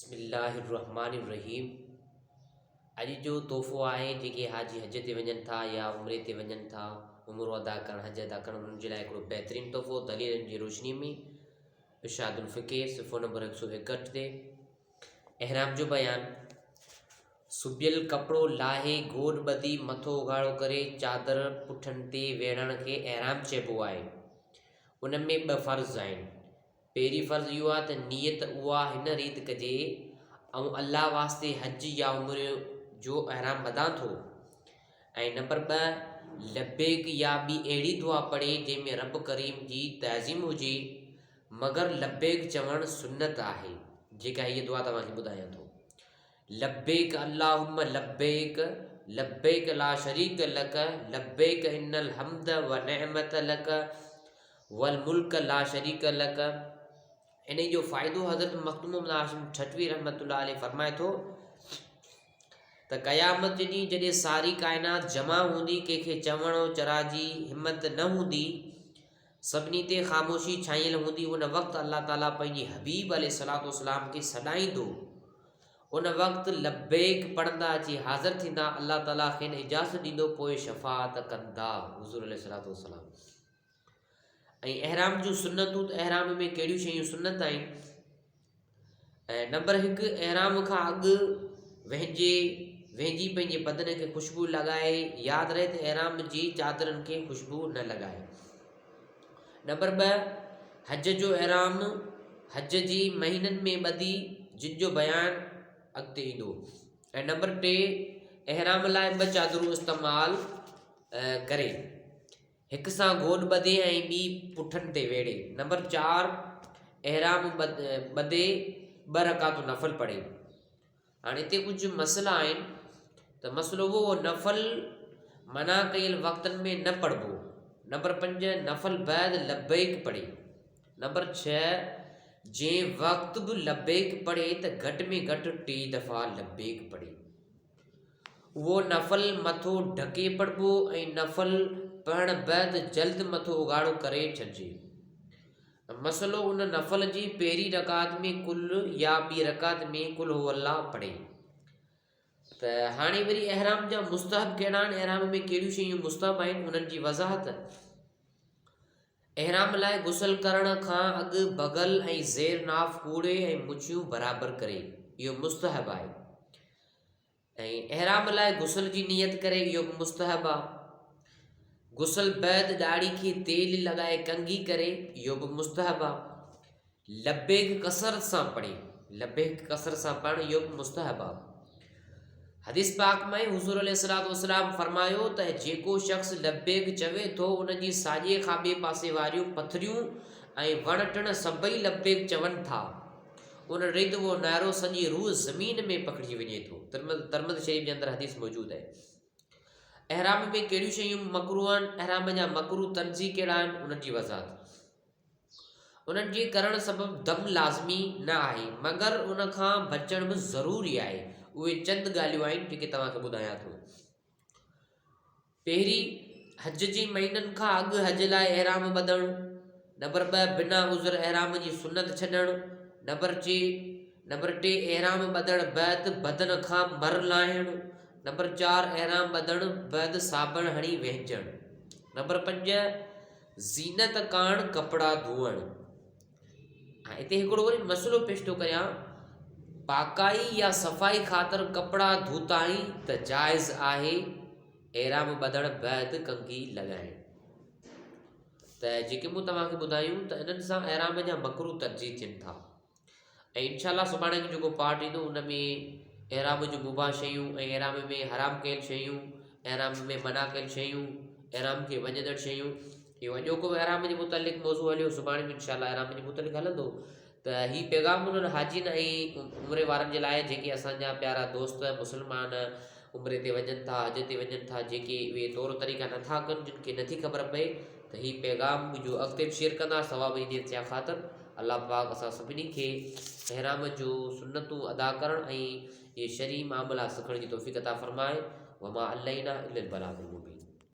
बिस्मिल्लाहिर्रहमानिर्रहीम। अॼु जो तोहफ़ो आहे जेके हाजी हज ते वञनि था या उम्रे ते वञनि था, उमिरो अदा करणु, हज अदा करणु, उन्हनि जे लाइ हिकिड़ो बहितरीनु तोहफ़ो दलीलनि जी रोशनी में इरशादुल फ़िक़ह सिफ़ो नंबर 161 ते एहराम जो बयानु। सुबियल कपिड़ो लाहे गोॾ ॿधी मथो उघाड़ो करे चादर पुठनि ते वेढ़ण खे एहराम चइबो आहे। उन में ॿ फ़र्ज़ आहिनि। पहिरीं फ़र्ज़ु इहो आहे त नियत उहा हिन रीति कजे ऐं अल्लाह वास्ते हज या उमिरि जो एहराम ॿधां थो। ऐं नंबर ॿ लब्बैक या ॿी अहिड़ी दुआ पढ़े जंहिंमें रब करीम जी तज़ीम हुजे, मगर लब्बैक चवणु सुन्नत आहे। जेका हीअ दुआ तव्हांखे ॿुधायां थो, लब्बैक अल्लाहुम्मा लब्बैक लब्बैक ला शरीक लक लब्बैक इन्नल हम्द व नेमत लक वल मुल्क ला शरीक लक। इन जो फ़ाइदो हज़रत मखदूम हाशिम ठठवी रहमतुल्लाह अलैह फरमाए थो त क़यामत जे ॾींहुं जॾहिं सारी काइनात जमा हूंदी, कंहिंखे चवण चरा जी हिम्मत न हूंदी, सभिनी ते ख़ामोशी छाइल हूंदी, उन वक़्तु अल्लाह ताला पंहिंजी हबीब अलैहिस्सलातु वस्सलाम खे सॾाईंदो। उन वक़्तु लब्बैक पढ़ंदा अची हाज़िर थींदा, अल्लाह ताला खेनि इजाज़त ॾींदो, पोइ शफ़ाअत कंदा हुज़ूर अलैहिस्सलातु वस्सलाम। ऐं एहराम जूं सुन्नतूं, त एहराम में कहिड़ियूं शयूं सुन्नत आहिनि। ऐं नंबर 1, एहराम खां अॻु वेंजी पंहिंजे बदन खे ख़ुशबू लॻाए। यादि रहे त एहराम जी चादरनि खे ख़ुशबू न लॻाए। नंबर 2, हज जो एहराम हज जी महीननि में ॿधी, जिन जो बयानु अॻिते ईंदो। ऐं नंबर 3, एहराम लाइ 2 चादरूं इस्तेमालु करे, हिकु सां गोॾ ॿधे ऐं ॿी पुठनि ते वेड़े। नंबर 4, एहराम ॿधे 2 रकातूं नफ़ल पढ़े। हाणे हिते कुझु मसइला आहिनि। त मसइलो उहो नफ़ल मना कयल वक़्तनि में न पढ़बो। नंबर 5, नफ़ल बैद लब्बैक पढ़े। नंबर 6, जंहिं वक़्तु बि लब्बैक पढ़े त घटि में घटि 3 दफ़ा लब्बैक पढ़े। उहो नफ़ल मथो ढके पढ़बो ऐं नफ़ल पढ़ण बैदि जल्द मथो उघाड़ो करे छॾिजे। मसइलो उन नफ़ल जी पहिरीं रकात में कुल या ॿी रकात में कुल हुवल्लाह पढ़े। त हाणे वरी एहराम जा मुस्तहब कहिड़ा आहिनि, एहराम में कहिड़ियूं शयूं मुस्तहब आहिनि, उन्हनि जी वज़ाहत। एहराम लाइ गुसल करण खां अॻु बगल ऐं ज़ेर नाफ़ कूड़े ऐं मुछियूं बराबरि करे, इहो मुस्तहब आहे। ऐं एहराम लाइ गुसल जी नियत करे, इहो बि मुस्तहब आहे। गुसल बैदि ॾाढ़ी खे तेल लॻाए कंघी करे, इहो बि मुस्तहब आहे। लब्बैक कसरत सां पढ़े, लब्बैक कसरत सां पढ़णु, इहो बि मुस्तहब आहे। हदीस पाक में हुज़ूर अलैहिस्सलातु वस्सलाम फरमायो त जेको शख़्स लब्बैक चवे थो, उन जी साॼे खाॿे पासे वारियूं पथरियूं ऐं वण टिण सभई लब्बैक चवनि था, उन रिद वो नारो सॼी रूह ज़मीन में पखिड़िजी वञे थो। तिरमिज़ी शरीफ़ जे अंदरि हदीस मौजूदु आहे। एहराम में कहिड़ियूं शयूं मकरूह आहिनि, एहराम जा मकरूह तंज़ी कहिड़ा आहिनि, उन्हनि जी वज़ाहत। उन्हनि जे करणु सबबु दम लाज़मी न आहे, मगर उन खां बचण बि ज़रूरी आहे। उहे चंद ॻाल्हियूं आहिनि जेके तव्हांखे ॿुधायां थो। पहिरीं, हज जे महीननि खां अॻु हज लाइ एहराम ॿधणु। नंबर 2, बिना उज़र एहराम जी सुन्नत छॾणु। नंबर 3, एहराम ॿधण बैदि बदन खां मर लाहिणु। नंबर 4, एहराम ॿधण बैदि साबण हणी वेंझणु। नंबर 5, ज़ीनत कारण कपिड़ा धोअणु। हिते हिकिड़ो वरी मसइलो पेश थो कयां, पाकाई या सफ़ाई ख़ातिर कपिड़ा धोताई त जाइज़ आहे, एहराम ॿधण बैदि कंघी लॻाइणु। त जेके मूं तव्हांखे ॿुधायूं, त इन्हनि सां एहराम जा मकरूह तर्जीह थियनि था। ऐं इंशाअल्लाह सुभाणे जो जेको पार्ट ईंदो, उन में एहराम जूं मुबाह शयूं ऐं एहराम में हराम कयल शयूं, एहराम में मना कयल शयूं, एहराम खे वञंदड़ शयूं, इहो अॼोको एहराम जे मुतालिक़ मौज़ू हलियो। सुभाणे बि इंशाअल्लाह एहराम जे मुतालिक़ हलंदो। त हीउ पैगाम उन्हनि हाजिन ऐं उमिरे वारनि जे लाइ, जेके असांजा प्यारा दोस्त मुस्लमान उमिरे ते वञनि था, हज ते वञनि था, जेके उहे तौर तरीक़ा नथा कनि, जिन खे नथी ख़बर पए, त हीउ पैगाम जो अॻिते बि शेयर कंदा सवाब जी नियत जा ख़ातिर। अल्लाह पाक असां सभिनी खे एहराम जो सुन्नतूं अदा करणु ऐं इहे शरई मामला सिखण जी तौफ़ीक़ अता फ़रमाए। वमा अलैना इल्लल बलागुल मुबीन।